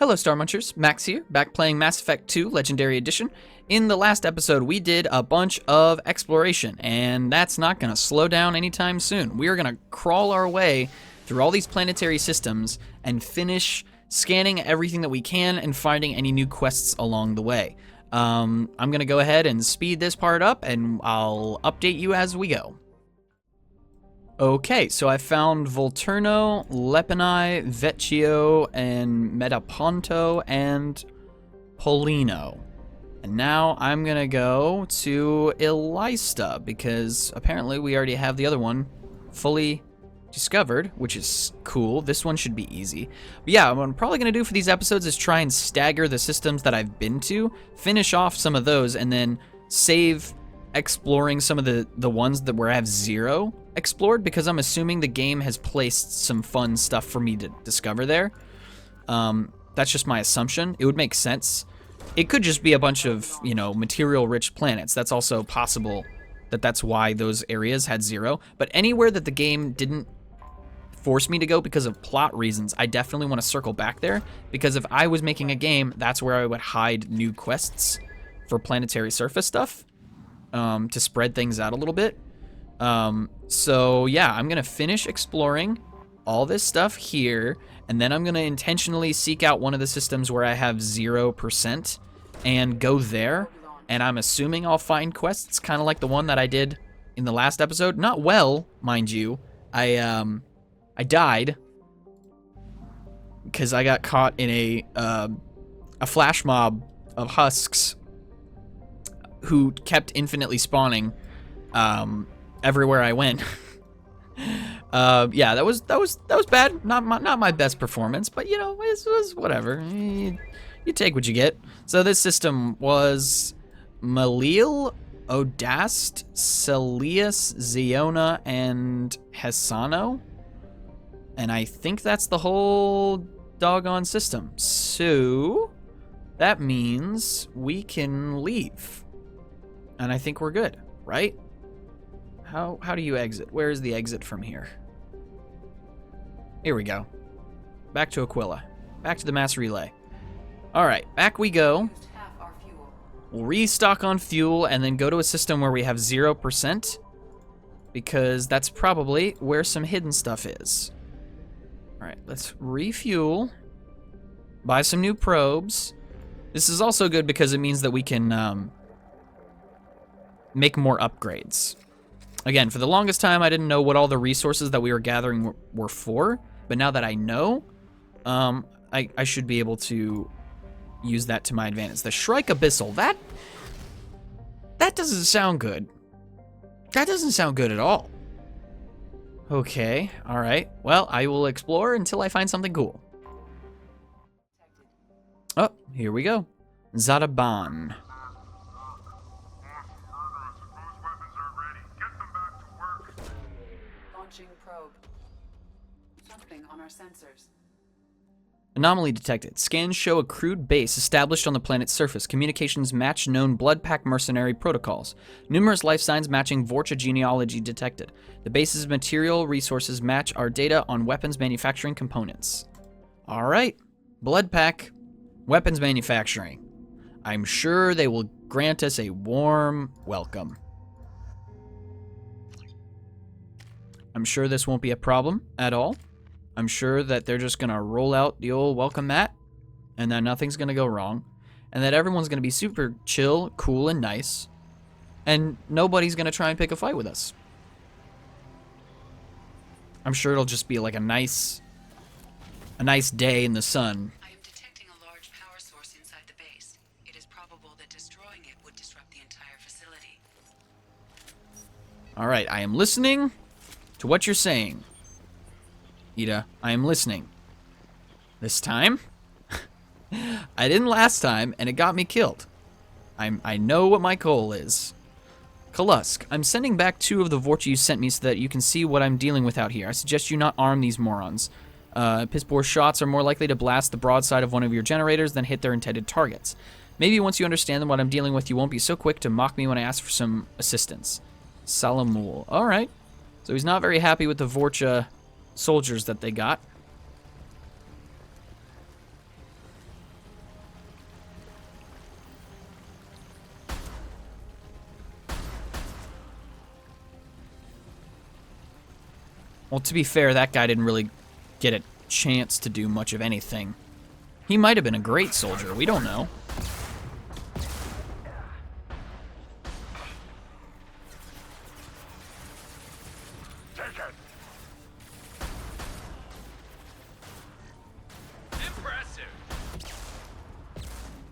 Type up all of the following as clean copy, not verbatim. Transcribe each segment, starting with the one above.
Hello StarMunchers, Max here, back playing Mass Effect 2 Legendary Edition. In the last episode, we did a bunch of exploration, and that's not going to slow down anytime soon. We are going to crawl our way through all these planetary systems and finish scanning everything that we can and finding any new quests along the way. I'm going to go ahead and speed this part up, and I'll update you as we go. Okay, so I found Volturno, Lepini, Vecchio, and Metaponto, and Polino. And now I'm gonna go to Elista, because apparently we already have the other one fully discovered, which is cool. This one should be easy. But yeah, what I'm probably gonna do for these episodes is try and stagger the systems that I've been to, finish off some of those, and then save exploring some of the ones that where I have zero explored, because I'm assuming the game has placed some fun stuff for me to discover there. That's just my assumption. It would make sense. It could just be a bunch of, you know, material-rich planets. That's also possible that that's why those areas had zero. But anywhere that the game didn't force me to go because of plot reasons, I definitely want to circle back there, because if I was making a game, that's where I would hide new quests for planetary surface stuff, to spread things out a little bit. So yeah, I'm gonna finish exploring all this stuff here, and then I'm gonna intentionally seek out one of the systems where I have 0% and go there, and I'm assuming I'll find quests kind of like the one that I did in the last episode. Not well, mind you. I died because I got caught in a flash mob of husks who kept infinitely spawning everywhere I went. Yeah, that was bad. Not my best performance, but you know, it was whatever. You take what you get. So this system was Malil, Odast, Celius, Ziona, and Hesano. And I think that's the whole doggone system. So that means we can leave. And I think we're good, right? How do you exit? Where is the exit from here? Here we go. Back to Aquila. Back to the mass relay. All right, back we go. We'll restock on fuel and then go to a system where we have 0%, because that's probably where some hidden stuff is. All right, let's refuel. Buy some new probes. This is also good because it means that we can make more upgrades. Again, for the longest time, I didn't know what all the resources that we were gathering were for, but now that I know, I should be able to use that to my advantage. The Shrike Abyssal, that doesn't sound good. That doesn't sound good at all. Okay, all right. Well, I will explore until I find something cool. Oh, here we go. Zadaban. Probe. Something on our sensors. Anomaly detected. Scans show a crude base established on the planet's surface. Communications match known blood pack mercenary protocols. Numerous life signs matching Vorcha genealogy detected. The base's material resources match our data on weapons manufacturing components. All right, blood pack, weapons manufacturing. I'm sure they will grant us a warm welcome. I'm sure this won't be a problem at all. I'm sure that they're just gonna roll out the old welcome mat, and that nothing's gonna go wrong, and that everyone's gonna be super chill, cool, and nice, and nobody's gonna try and pick a fight with us. I'm sure it'll just be like a nice day in the sun. I am detecting a large power source inside the base. It is probable that destroying it would disrupt the entire facility. All right, I am listening to what you're saying, Ida. I am listening. This time, I didn't last time, and it got me killed. I know what my goal is. Kalusk, I'm sending back 2 of the Vorcha you sent me so that you can see what I'm dealing with out here. I suggest you not arm these morons. Piss-bore shots are more likely to blast the broadside of one of your generators than hit their intended targets. Maybe once you understand what I'm dealing with, you won't be so quick to mock me when I ask for some assistance. Salamul. All right. So he's not very happy with the Vorcha soldiers that they got. Well, to be fair, that guy didn't really get a chance to do much of anything. He might have been a great soldier. We don't know.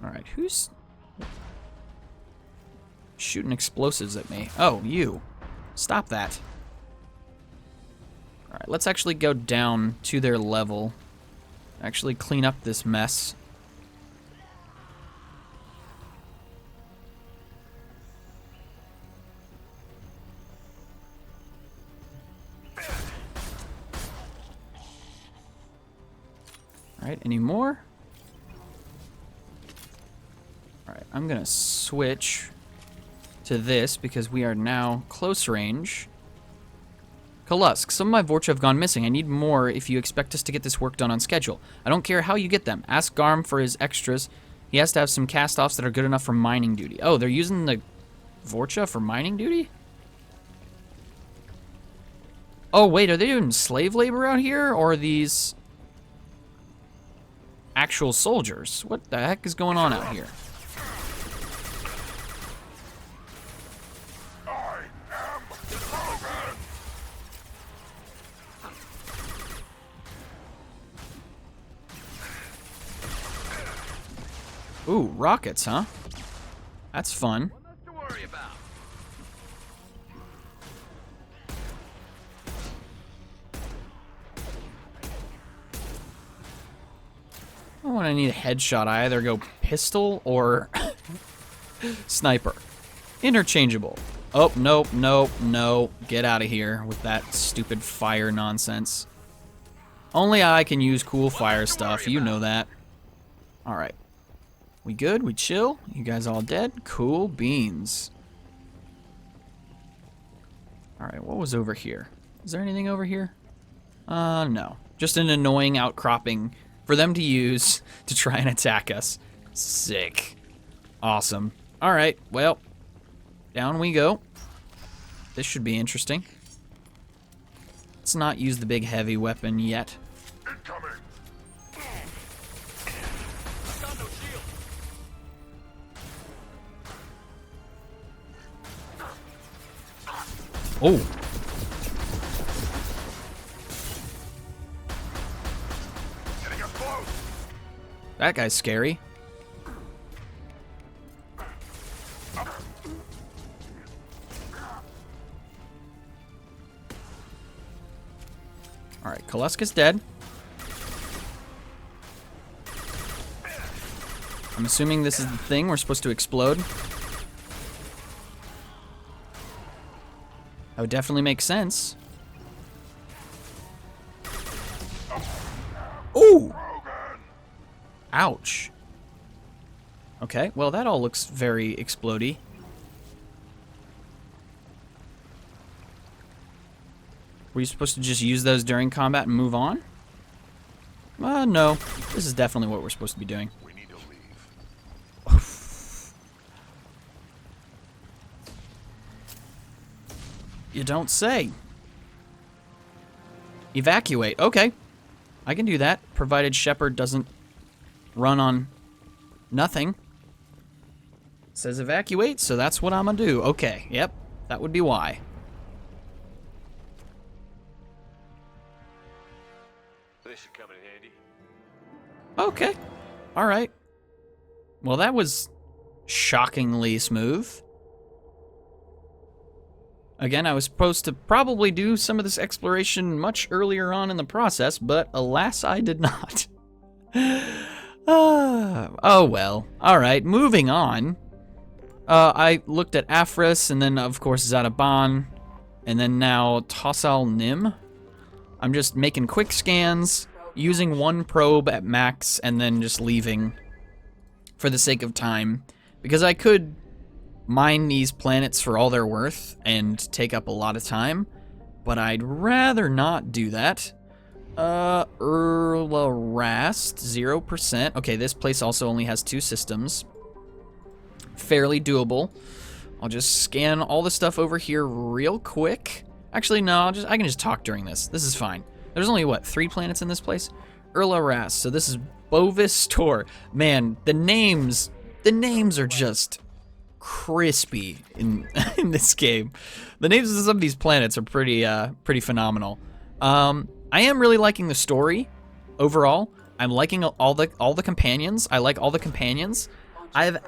Alright, who's shooting explosives at me? Oh, you. Stop that. Alright, let's actually go down to their level. Actually clean up this mess. Alright, any more? Alright, I'm gonna switch to this because we are now close range. Kalusk, some of my Vorcha have gone missing. I need more if you expect us to get this work done on schedule. I don't care how you get them. Ask Garm for his extras. He has to have some cast-offs that are good enough for mining duty. Oh, they're using the Vorcha for mining duty? Oh, wait, are they doing slave labor out here? Or are these actual soldiers? What the heck is going on out here? Ooh, rockets, huh? That's fun. To worry about. Oh, when I need a headshot, I either go pistol or sniper. Interchangeable. Oh, nope, nope, no. Get out of here with that stupid fire nonsense. Only I can use cool fire stuff, you know that. Alright. We good? We chill? You guys all dead? Cool beans. Alright, what was over here? Is there anything over here? No. Just an annoying outcropping for them to use to try and attack us. Sick. Awesome. Alright, well, down we go. This should be interesting. Let's not use the big heavy weapon yet. Incoming. Oh. Getting up close. That guy's scary. Alright, Kaluska's dead. I'm assuming this is the thing we're supposed to explode. That would definitely make sense. Ooh! Ouch. Okay, well that all looks very explodey. Were you supposed to just use those during combat and move on? No. This is definitely what we're supposed to be doing. We need to leave. You don't say. Evacuate. Okay. I can do that, provided Shepard doesn't run on nothing. It says evacuate, so that's what I'm gonna do. Okay, yep. That would be why. This should come in handy. Okay. Alright. Well, that was shockingly smooth. Again, I was supposed to probably do some of this exploration much earlier on in the process, but alas, I did not. Oh well. Alright, moving on. I looked at Afris, and then, of course, Zadaban, and then now Tossal Nim. I'm just making quick scans, using one probe at max, and then just leaving for the sake of time. Because I could mine these planets for all they're worth and take up a lot of time, but I'd rather not do that. Rast, 0%. Okay, this place also only has 2 systems. Fairly doable. I'll just scan all the stuff over here real quick. Actually, no, I can just talk during this. This is fine. There's only, what, 3 planets in this place? Urla Ras, so this is Bovis Tor. Man, the names are just crispy in in this game. The names of some of these planets are pretty phenomenal. I am really liking the story overall. I'm liking all the companions. I like all the companions. I've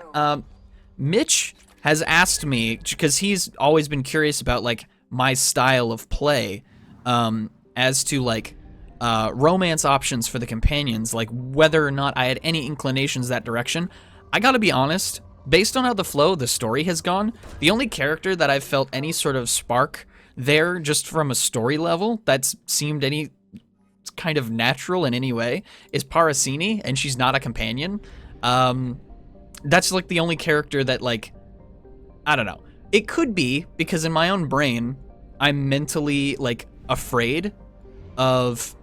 Mitch has asked me, because he's always been curious about like my style of play, as to like romance options for the companions, like whether or not I had any inclinations that direction. I gotta be honest, based on how the flow of the story has gone, the only character that I've felt any sort of spark there, just from a story level, that's seemed any kind of natural in any way, is Parasini, and she's not a companion. That's like the only character that, like, I don't know. It could be because in my own brain, I'm mentally like afraid of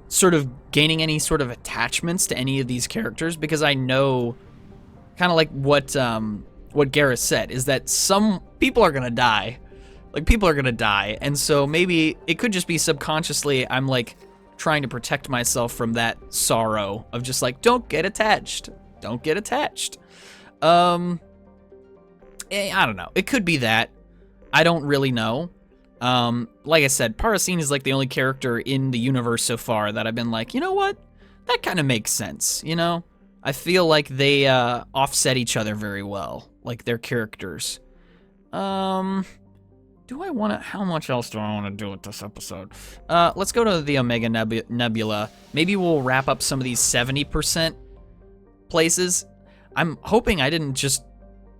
sort of gaining any sort of attachments to any of these characters, because I know kind of like what Gareth said, is that some people are gonna die. Like, people are gonna die, and so maybe it could just be subconsciously I'm like trying to protect myself from that sorrow of just like, don't get attached. Don't get attached. I don't know. It could be that. I don't really know. Like I said, Parasine is like the only character in the universe so far that I've been like, you know what? That kind of makes sense, you know? I feel like they offset each other very well, like their characters. Do I want to, how much else do I want to do with this episode? Let's go to the Omega Nebula. Maybe we'll wrap up some of these 70% places. I'm hoping I didn't just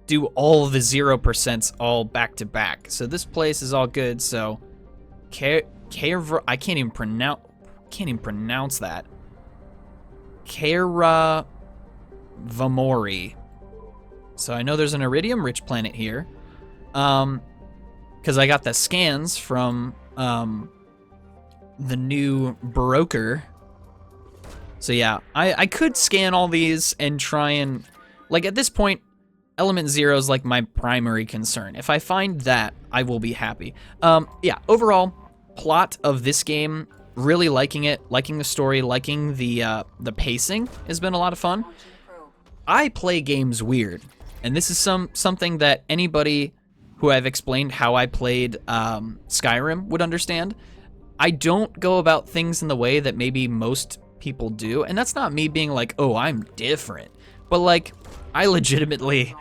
do all the 0% all back to back. So this place is all good. So, I can't even pronounce that. Kara Vamori. So I know there's an iridium-rich planet here. Because I got the scans from the new broker. So yeah, I could scan all these and try and, like, at this point, Element 0 is like my primary concern. If I find that, I will be happy. Yeah, overall, plot of this game, really liking it, liking the story, liking the pacing has been a lot of fun. I play games weird, and this is something that anybody who I've explained how I played Skyrim would understand. I don't go about things in the way that maybe most people do, and that's not me being like, oh, I'm different, but like, I legitimately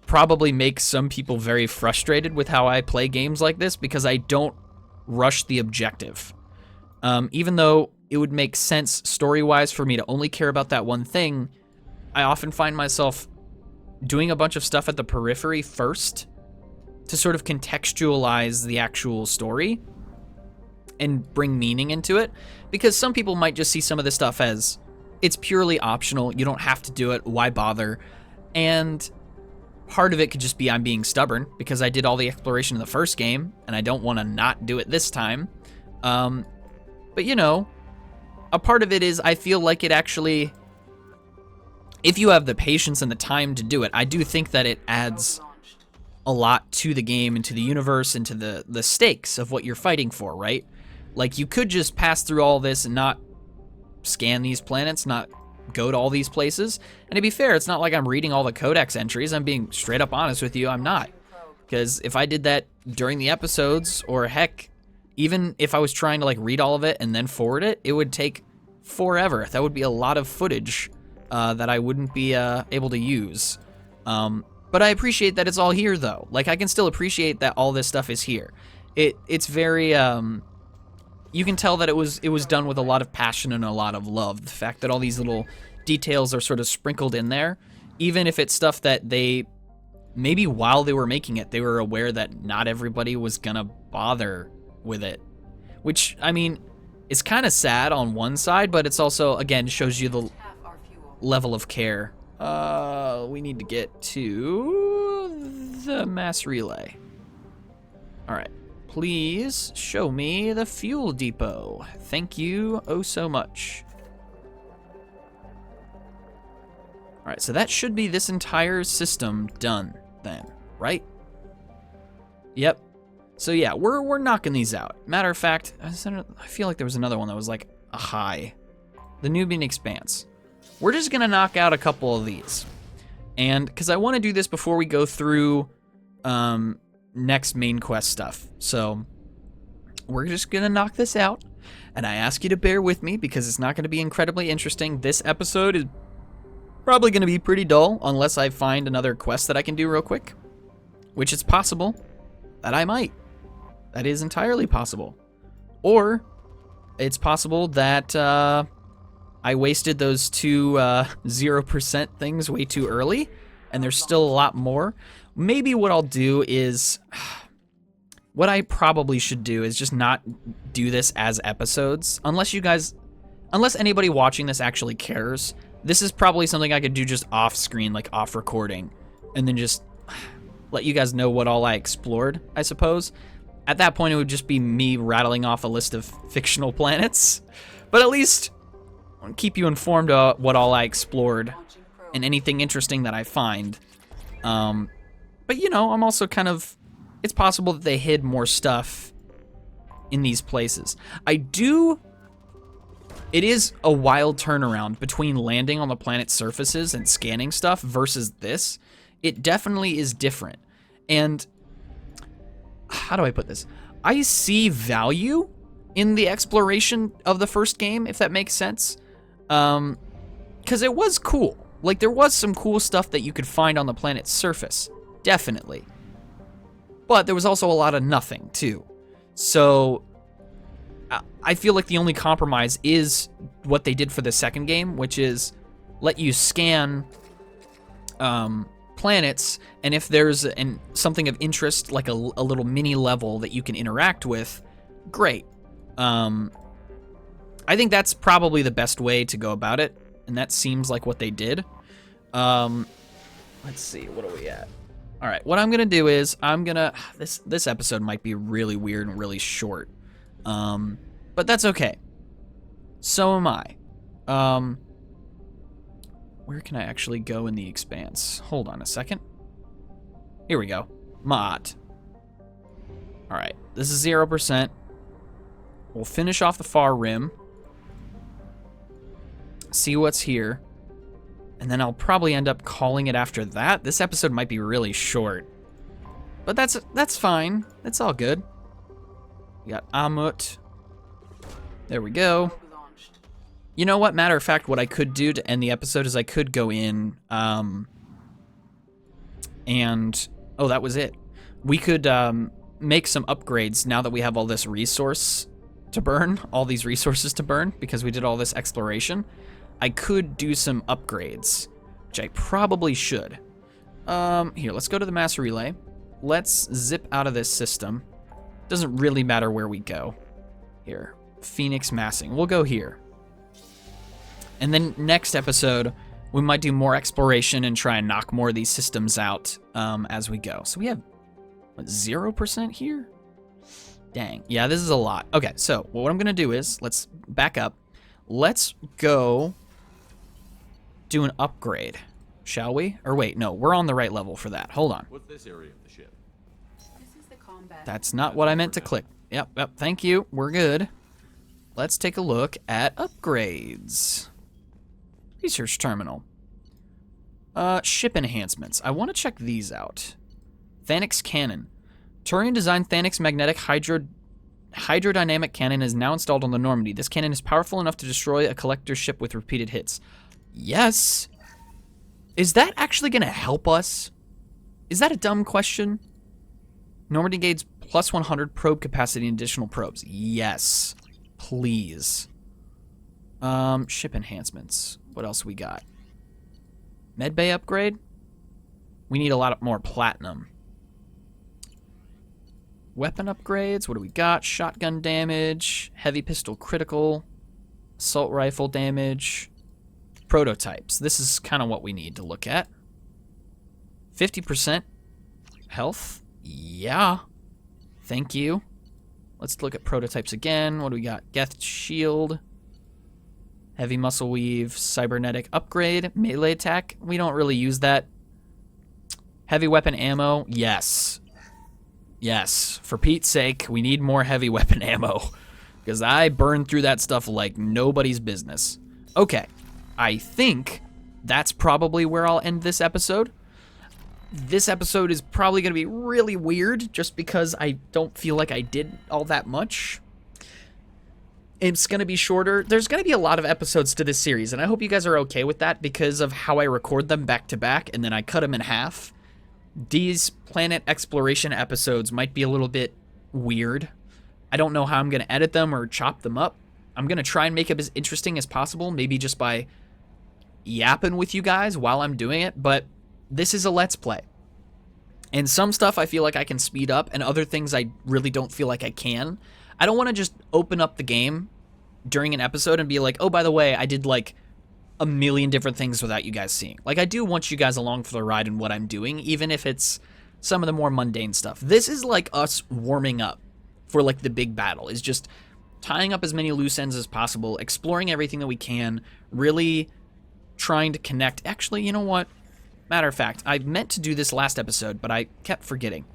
probably make some people very frustrated with how I play games like this, because I don't rush the objective. Even though it would make sense story-wise for me to only care about that one thing, I often find myself doing a bunch of stuff at the periphery first to sort of contextualize the actual story and bring meaning into it, because some people might just see some of this stuff as it's purely optional, you don't have to do it, why bother? And part of it could just be I'm being stubborn because I did all the exploration in the first game and I don't want to not do it this time. But you know, a part of it is I feel like it actually, if you have the patience and the time to do it, I do think that it adds a lot to the game and to the universe and to the stakes of what you're fighting for, right? Like, you could just pass through all this and not scan these planets, not go to all these places. And to be fair, it's not like I'm reading all the codex entries. I'm being straight up honest with you, I'm not. Because if I did that during the episodes, or heck, even if I was trying to like read all of it and then forward it, it would take forever. That would be a lot of footage that I wouldn't be able to use. But I appreciate that it's all here, though. Like, I can still appreciate that all this stuff is here. It's very, you can tell that it was done with a lot of passion and a lot of love. The fact that all these little details are sort of sprinkled in there, even if it's stuff that they, maybe while they were making it, they were aware that not everybody was gonna bother with it. Which, I mean, is kind of sad on one side, but it's also, again, shows you the level of care. We need to get to the mass relay. All right, please show me the fuel depot. Thank you oh so much. All right, so that should be this entire system done then, right? Yep. So yeah, we're knocking these out. Matter of fact, I feel like there was another one that was like a high. The Nubian Expanse. We're just gonna knock out a couple of these. And because I want to do this before we go through next main quest stuff. So we're just gonna knock this out. And I ask you to bear with me because it's not gonna be incredibly interesting. This episode is probably gonna be pretty dull unless I find another quest that I can do real quick. Which it's possible that I might. That is entirely possible. Or it's possible that I wasted those two 0% things way too early, and there's still a lot more. Maybe what I'll do is, what I probably should do is just not do this as episodes, unless anybody watching this actually cares. This is probably something I could do just off screen, like off recording, and then just let you guys know what all I explored, I suppose. At that point, it would just be me rattling off a list of fictional planets, but at least keep you informed of what all I explored and anything interesting that I find. But you know, I'm also kind of, it's possible that they hid more stuff in these places. It is a wild turnaround between landing on the planet's surfaces and scanning stuff versus this. It definitely is different. And how do I put this? I see value in the exploration of the first game, if that makes sense. Because it was cool. Like, there was some cool stuff that you could find on the planet's surface. Definitely. But there was also a lot of nothing, too. So I feel like the only compromise is what they did for the second game, which is let you scan planets, and if there's something of interest, like a little mini level that you can interact with, great. I think that's probably the best way to go about it, and that seems like what they did. Let's see, what are we at? All right, what I'm gonna do is this episode might be really weird and really short, but that's okay. So am I. Where can I actually go in the Expanse? Hold on a second. Here we go. Mod. All right, this is 0%. We'll finish off the far rim. See what's here. And then I'll probably end up calling it after that. This episode might be really short. But that's fine. It's all good. We got Amut. There we go. You know what? Matter of fact, what I could do to end the episode is I could go in and... Oh, that was it. We could make some upgrades now that we have all this resource to burn. All these resources to burn because we did all this exploration. I could do some upgrades, which I probably should. Here, let's go to the mass relay. Let's zip out of this system. Doesn't really matter where we go. Here, Phoenix massing. We'll go here. And then next episode, we might do more exploration and try and knock more of these systems out as we go. So we have, what, 0% here? Dang. Yeah, this is a lot. Okay, so what I'm going to do is, let's back up. Let's go do an upgrade, shall we? Or wait, no, we're on the right level for that. Hold on. What's this area of the ship? This is the combat. That's not what I meant to click. Yep, thank you. We're good. Let's take a look at upgrades. Research terminal. Ship enhancements. I want to check these out. Thanix cannon. Turian-designed Thanix magnetic hydrodynamic cannon is now installed on the Normandy. This cannon is powerful enough to destroy a collector ship with repeated hits. Yes. Is that actually going to help us? Is that a dumb question? Normandy gains plus 100 probe capacity and additional probes. Yes. Please. Ship enhancements. What else we got? Medbay upgrade? We need a lot more platinum. Weapon upgrades, what do we got? Shotgun damage, heavy pistol critical, assault rifle damage, prototypes. This is kind of what we need to look at. 50% health. Yeah. Thank you. Let's look at prototypes again. What do we got? Geth shield, heavy muscle weave, cybernetic upgrade, melee attack. We don't really use that. Heavy weapon ammo. Yes. Yes, for Pete's sake, we need more heavy weapon ammo. Because I burned through that stuff like nobody's business. Okay, I think that's probably where I'll end this episode. This episode is probably going to be really weird just because I don't feel like I did all that much. It's going to be shorter. There's going to be a lot of episodes to this series, and I hope you guys are okay with that because of how I record them back to back, and then I cut them in half. These planet exploration episodes might be a little bit weird. I don't know how I'm going to edit them or chop them up. I'm going to try and make it as interesting as possible, maybe just by yapping with you guys while I'm doing it, but this is a Let's Play. And some stuff I feel like I can speed up, and other things I really don't feel like I can. I don't want to just open up the game during an episode and be like, oh, by the way, I did like a million different things without you guys seeing. Like, I do want you guys along for the ride in what I'm doing, even if it's some of the more mundane stuff. This is like us warming up for like the big battle, is just tying up as many loose ends as possible, exploring everything that we can, really trying to connect. Actually, you know what? Matter of fact, I meant to do this last episode, but I kept forgetting.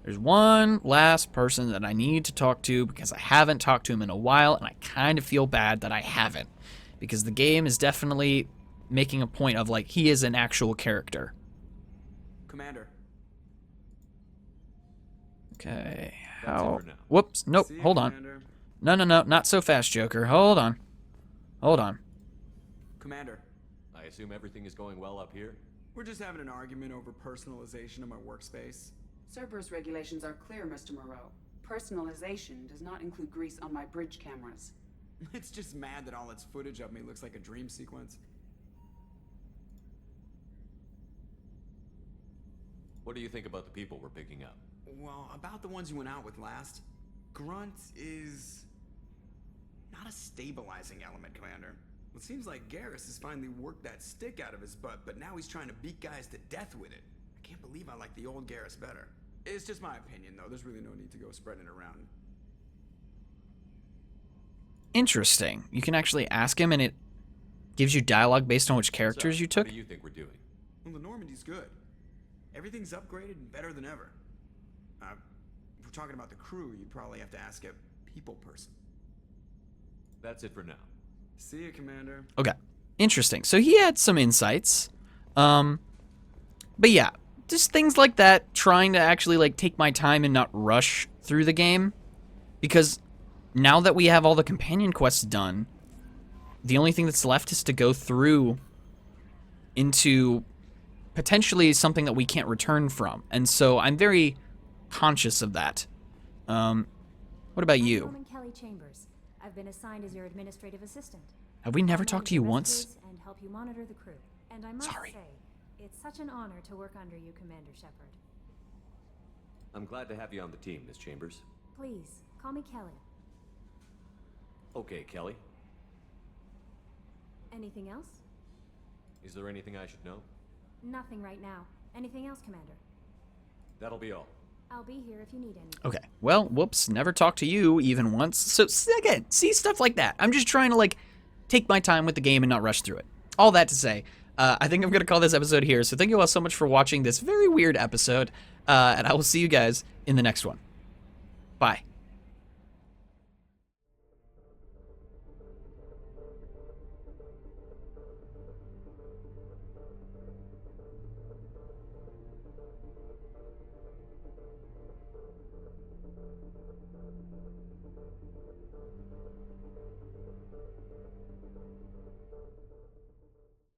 There's one last person that I need to talk to because I haven't talked to him in a while, and I kind of feel bad that I haven't. Because the game is definitely making a point of, like, he is an actual character. Commander. Okay. That's it How? for now. Whoops. Nope. See you, Hold on. Commander. No, no, no. Not so fast, Joker. Hold on. Hold on. Commander, I assume everything is going well up here? we're just having an argument over personalization of my workspace. Cerberus regulations are clear, Mr. Moreau. Personalization does not include grease on my bridge cameras. It's just mad that all its footage of me looks like a dream sequence. What do you think about the people we're picking up? Well, about the ones you went out with last, Grunt is not a stabilizing element, Commander. It seems like Garrus has finally worked that stick out of his butt, but now he's trying to beat guys to death with it. I can't believe I like the old Garrus better. It's just my opinion, though. There's really no need to go spreading it around. Interesting. You can actually ask him, and it gives you dialogue based on which characters So, you took. What do you think we're doing? Well, the Normandy's good. Everything's upgraded and better than ever. If we're talking about the crew, you'd probably have to ask a people person. That's it for now. See you, Commander. Okay. Interesting. So he had some insights. But yeah, just things like that, trying to actually like take my time and not rush through the game. Because now that we have all the companion quests done, the only thing that's left is to go through into potentially something that we can't return from. And so I'm very conscious of that. What about I'm you? Norman Kelly Chambers. I've been assigned as your administrative assistant. Have we never I'll talked manage to you your once? rescues and help you monitor the crew. And I must Sorry. say, it's such an honor to work under you, Commander Shepard. I'm glad to have you on the team, Miss Chambers. Please, call me Kelly. Okay, Kelly. Anything else? Is there anything I should know? Nothing right now. Anything else, Commander? That'll be all. I'll be here if you need anything. Okay. Well, whoops, never talked to you even once. So, again, see stuff like that. I'm just trying to, like, take my time with the game and not rush through it. All that to say, I think I'm going to call this episode here. So thank you all so much for watching this very weird episode. And I will see you guys in the next one. Bye.